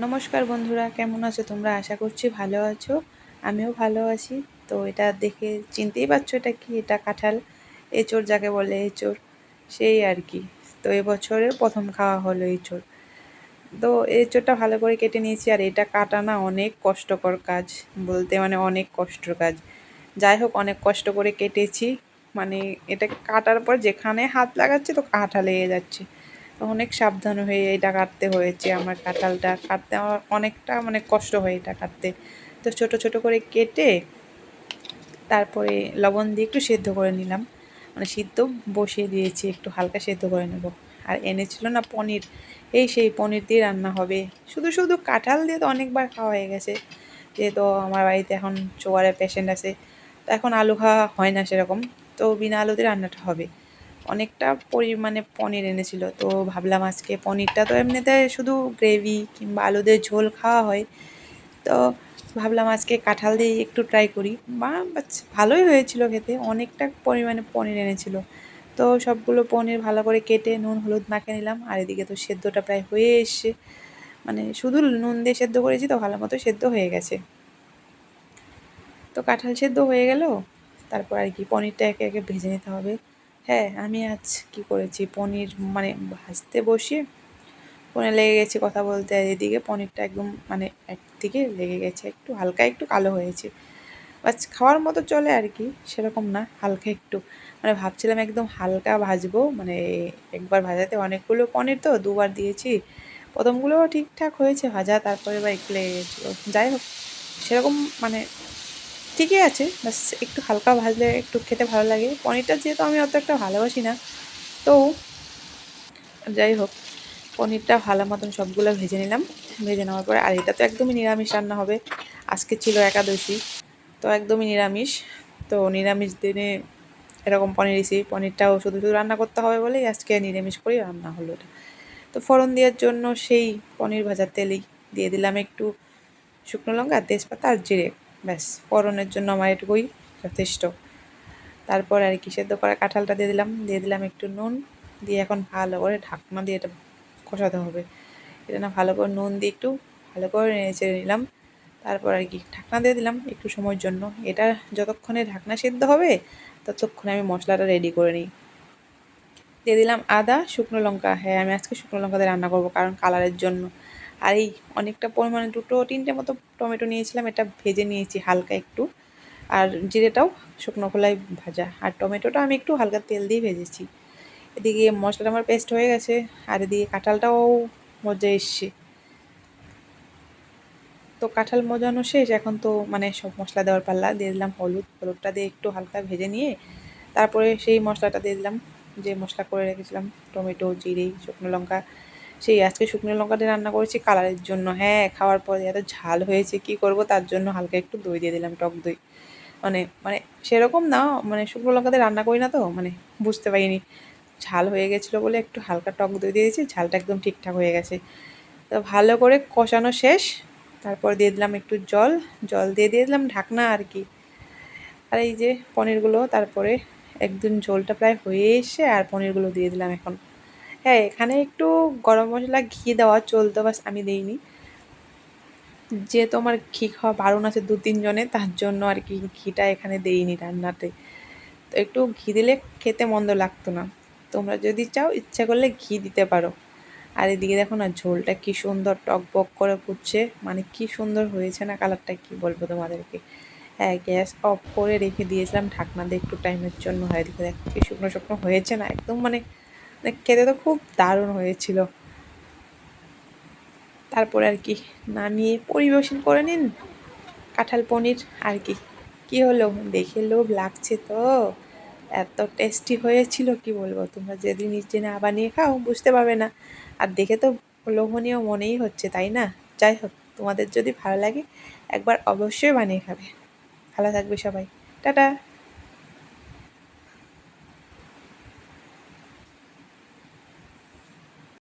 নমস্কার বন্ধুরা, কেমন আছো তোমরা? আশা করছি ভালো আছো। আমিও ভালো আছি। তো এটা দেখে চিনতেই পারছো এটা কি? এটা কাঁঠাল, এঁচোড় যাকে বলে, এঁচোড় সেই আর কি। তো এবছরের প্রথম খাওয়া হলো এঁচোড়। তো এঁচোড়টা ভালো করে কেটে নিয়েছি। আর এটা কাটা না অনেক কষ্টকর কাজ, বলতে মানে অনেক কষ্টর কাজ। যাই হোক, অনেক কষ্ট করে কেটেছি। মানে এটা কাটার পর যেখানে হাত লাগাচ্ছে তো কাঁটা লেগে যাচ্ছে। তো অনেক সাবধান হয়ে এটা কাটতে হয়েছে। আমার কাঁঠালটা কাটতে আমার অনেকটা মানে কষ্ট হয় এটা কাটতে। তো ছোট ছোট করে কেটে তারপরে লবণ দিয়ে একটু সেদ্ধ করে নিলাম। মানে সিদ্ধ বসিয়ে দিয়েছি, একটু হালকা সেদ্ধ করে নেব। আর এনেছিল না পনির, এই সেই পনির দিয়ে রান্না হবে। শুধু শুধু কাঁঠাল দিয়ে তো অনেকবার খাওয়া হয়ে গেছে, যেহেতু আমার বাড়িতে এখন সুগারের পেশেন্ট আছে। তো এখন আলু খাওয়া হয় না সেরকম। তো বিনা আলুতে রান্নাটা হবে। অনেকটা পরিমাণে পনির এনেছিল, তো ভাবলাম আজকে পনিরটা তো এমনিতে শুধু গ্রেভি কিংবা আলু দিয়ে ঝোল খাওয়া হয়। তো ভাবলাম আজকে কাঁঠাল দিয়ে একটু ট্রাই করি। ভালোই হয়েছিল খেতে, অনেকটা পরিমাণে পনির এনেছিল। তো সবগুলো পনির ভালো করে কেটে নুন হলুদ মাখিয়ে নিলাম। আর এদিকে তো সেদ্ধটা প্রায় হয়ে এসছে। মানে শুধু নুন দিয়ে সেদ্ধ করেছি তো ভালো মতো সেদ্ধ হয়ে গেছে। তো কাঁঠাল সেদ্ধ হয়ে গেল। তারপর আর কি পনিরটা একে একে ভেজে নিতে হবে। হ্যাঁ, আমি আজ কি করেছি, পনির মানে ভাজতে বসিয়ে ফোনে লেগে গেছে কথা বলতে। আর এদিকে পনিরটা একদম মানে একদিকে লেগে গেছে, একটু হালকা একটু কালো হয়েছে। বাস খাওয়ার মতো চলে আর কি, সেরকম না, হালকা একটু। মানে ভাবছিলাম একদম হালকা ভাজবো, মানে একবার ভাজাতে অনেকগুলো পনির তো দুবার দিয়েছি। প্রথমগুলোও ঠিকঠাক হয়েছে ভাজা, তারপরে এবার একটু লেগে গেছিলো। যাই হোক, সেরকম মানে ঠিকই আছে, বাস একটু হালকা ভাজলে একটু খেতে ভালো লাগে। পনিরটা যেহেতু আমি অত একটা ভালোবাসি না, তো যাই হোক, পনিরটা ভালো মতন সবগুলো ভেজে নিলাম। ভেজে নেওয়ার পরে, আর এটা তো একদমই নিরামিষ রান্না হবে। আজকে ছিল একাদশী, তো একদমই নিরামিষ। তো নিরামিষ দিনে এরকম পনির রেসিপি, পনিরটাও শুধু শুধু রান্না করতে হবে বলেই আজকে নিরামিষ করেই রান্না হলো এটা। তো ফোড়ন দেওয়ার জন্য সেই পনির ভাজার তেলেই দিয়ে দিলাম একটু শুকনো লঙ্কা, তেজপাতা আর জিরে। ব্যাস, ফোড়নের জন্য আমার এটুকুই যথেষ্ট। তারপর আর কি সেদ্ধ করা কাঁঠালটা দিয়ে দিলাম একটু নুন দিয়ে। এখন ভালো করে ঢাকনা দিয়ে এটা কষাতে হবে। এটা না ভালো করে নুন দিয়ে একটু ভালো করে নেড়ে নিলাম। তারপর আর কি ঢাকনা দিয়ে দিলাম একটু সময়ের জন্য। এটা যতক্ষণে ঢাকনা সেদ্ধ হবে ততক্ষণে আমি মশলাটা রেডি করে নিই। দিয়ে দিলাম আদা, শুকনো লঙ্কা। হ্যাঁ, আমি আজকে শুকনো লঙ্কা দিয়ে রান্না করবো, কারণ কালারের জন্য। আর এই অনেকটা পরিমাণে দুটো তিনটে মতো টমেটো নিয়েছিলাম, এটা ভেজে নিয়েছি হালকা একটু। আর জিরেটাও শুকনো খোলায় ভাজা। আর টমেটোটা আমি একটু হালকা তেল দিয়ে ভেজেছি। এদিকে মশলাটা আমার পেস্ট হয়ে গেছে। আর এদিকে কাঁঠালটাও মজে এসছে। তো কাঁঠাল মজানো শেষ, এখন তো মানে সব মশলা দেওয়ার পাল্লা। দিয়ে দিলাম হলুদ, হলুদটা দিয়ে একটু হালকা ভেজে নিয়ে তারপরে সেই মশলাটা দিয়ে দিলাম, যে মশলা করে রেখেছিলাম, টমেটো, জিরে, শুকনো লঙ্কা। সেই আজকে শুকনো লঙ্কা দিয়ে রান্না করেছি কালারের জন্য। হ্যাঁ, খাওয়ার পরে এত ঝাল হয়েছে কি করব, তার জন্য হালকা একটু দই দিয়ে দিলাম, টক দই। মানে মানে সেরকম না, মানে শুকনো লঙ্কা দিয়ে রান্না করি না তো, মানে বুঝতে পারিনি ঝাল হয়ে গেছিলো বলে একটু হালকা টক দই দিয়ে দিয়েছি। ঝালটা একদম ঠিকঠাক হয়ে গেছে। তো ভালো করে কষানো শেষ। তারপর দিয়ে দিলাম একটু জল, জল দিয়ে দিলাম ঢাকনা আর কি। আর এই যে পনিরগুলো, তারপরে একদম ঝোলটা প্রায় হয়ে এসে আর পনিরগুলো দিয়ে দিলাম এখন। হ্যাঁ, এখানে একটু গরম মশলা ঘি দেওয়া চলতো, বাস আমি দিইনি। যেহেতু আমার ঘি খাওয়া বারণ আছে দু তিনজনে, তার জন্য আর কি ঘিটা এখানে দেইনি রান্নাতে। তো একটু ঘি দিলে খেতে মন্দ লাগতো না। তোমরা যদি চাও ইচ্ছা করলে ঘি দিতে পারো। আর এদিকে দেখো না, ঝোলটা কি সুন্দর টক বক করে ফুটছে। মানে কি সুন্দর হয়েছে না কালারটা, কি বলবো তোমাদেরকে। হ্যাঁ, গ্যাস অফ করে রেখে দিয়েছিলাম ঢাকনা দিয়ে একটু টাইমের জন্য। হয় এদিকে দেখো কি শুকনো শুকনো হয়েছে না একদম, মানে মানে খেতে তো খুব দারুণ হয়েছিল। তারপরে আর কি নামিয়ে পরিবেশন করে নিন কাঁঠাল পনির। আর কি কি হলো, দেখে লোভ লাগছে তো। এত টেস্টি হয়েছিল কি বলবো, তোমরা যদি নিজে না বানিয়ে খাও বুঝতে পারবে না। আর দেখে তো লোভনীয় মনেই হচ্ছে, তাই না? যাই হোক, তোমাদের যদি ভালো লাগে একবার অবশ্যই বানিয়ে খাবে। ভালো থাকবে সবাই। টাটা।